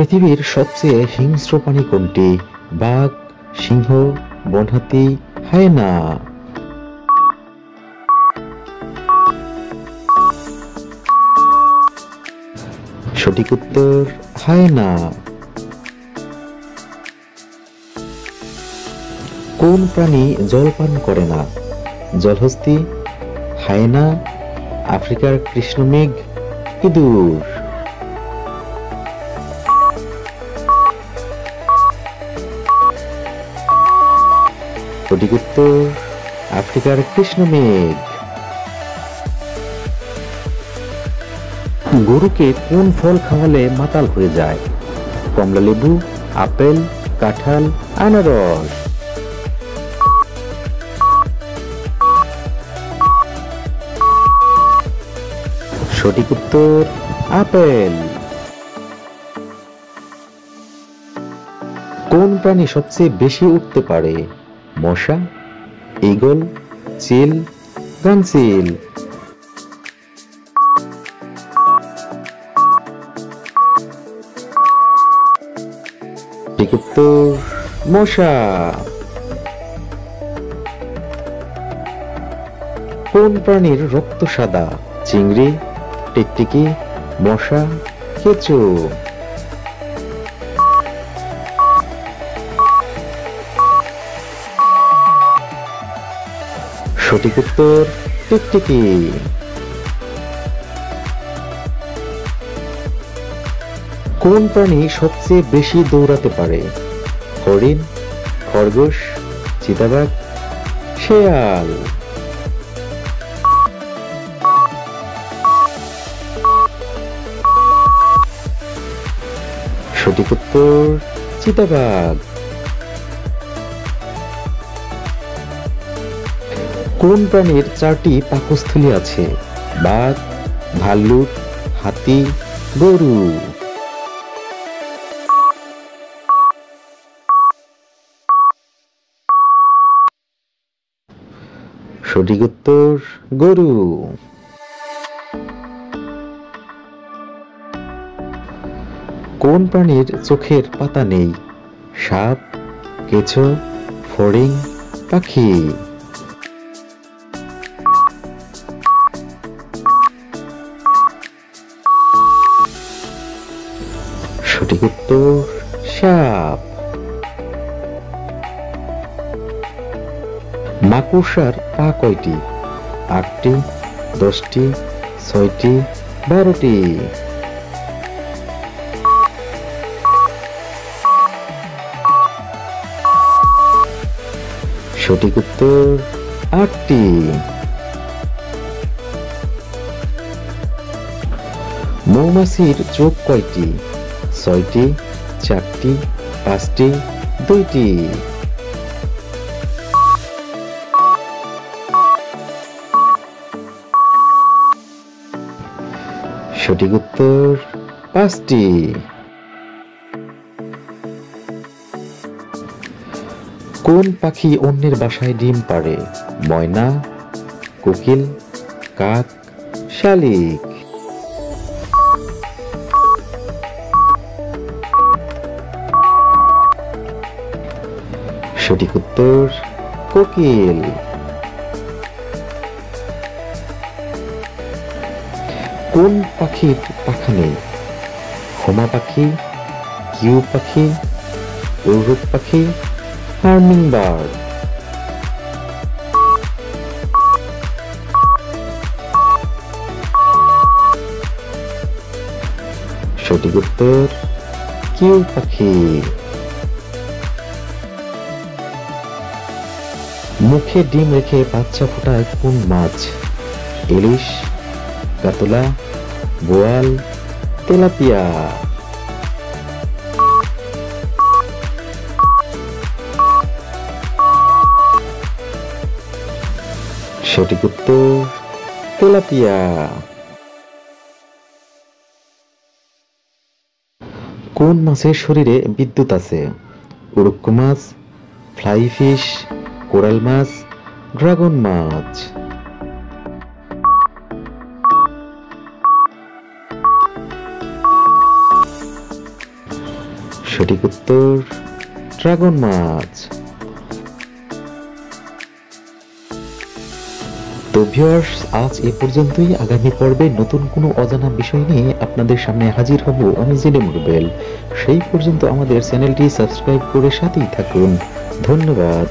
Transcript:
পৃথিবীর সবচেয়ে হিংস্র প্রাণী কোনটি? বাঘ, সিংহ, বনহাতি, হায়েনা? সঠিক উত্তর হায়েনা। কোন প্রাণী জল পান করে না? জলহস্তী, হায়েনা, আফ্রিকার কৃষ্ণমৃগ, ইঁদুর? সঠিক উত্তর আফ্রিকার কৃষ্ণমৃগ। গরুকে কোন ফল খাওয়ালে মাতাল হয়ে যায়? কমলালেবু, আপেল, কাঁঠাল, আনারস? সঠিক উত্তর আপেল। কোন প্রাণী সবচেয়ে বেশি উঠতে পারে? মশা, ঈগল, চিল, গানচিল? সঠিক উত্তর মশা। কোন প্রাণীর রক্ত সাদা? চিংড়ি, টিকটিকি, মশা, কেঁচো? সঠিক উত্তর টিকটিকি। কোন প্রাণী সবচেয়ে বেশি দৌড়াতে পারে? হরিণ, খরগোশ, চিতাবাঘ, শেয়াল? সঠিক উত্তর চিতাবাঘ। কোন প্রাণীর 4টি পাকস্থলী আছে? বাঘ, ভাল্লুক, হাতি, গরু? সঠিক উত্তর গরু। কোন প্রাণীর চোখের পাতা নেই? সাপ, কেঁচো, ফড়িং, পাখি? সঠিক উত্তর সাপ। মাকড়সার পা কয়টি? 8টি, 10টি, 6টি, 12টি? সঠিক উত্তর 8টি। মৌমাছির চোখ কয়টি? 6টি, 4টি, 5টি, 2টি? সঠিক উত্তর 5টি। কোন পাখি অন্যের বাসায় ডিম পাড়ে? ময়না, কোকিল, কাক, শালিক? সঠিক উত্তর কোকিল। কোন পাখির পাখা নেই? হোমা পাখি, কিউ পাখি, উড়ুক পাখি, হার্মিং বার্ড? সঠিক উত্তর কিউ পাখি। মুখে ডিম রেখে বাচ্চা ফোটায় কোন মাছ? ইলিশ, কাতলা, বোয়াল, তেলাপিয়া? সঠিক উত্তর তেলাপিয়া। কোন মাছের শরীরে বিদ্যুৎ আছে? উড়ুক্কু মাছ, ফ্লাই ফিশ, কোরাল মাছ, ড্রাগন মাছ? সঠিক উত্তর ড্রাগন মাছ। তো ভিউয়ার্স, আজ এ পর্যন্তই। আগামী পর্বে নতুন কোনো অজানা বিষয় নিয়ে আপনাদের সামনে হাজির হব আমি জেলে মুরবেল। সেই পর্যন্ত আমাদের চ্যানেলটি সাবস্ক্রাইব করে সাথেই থাকুন। ধন্যবাদ।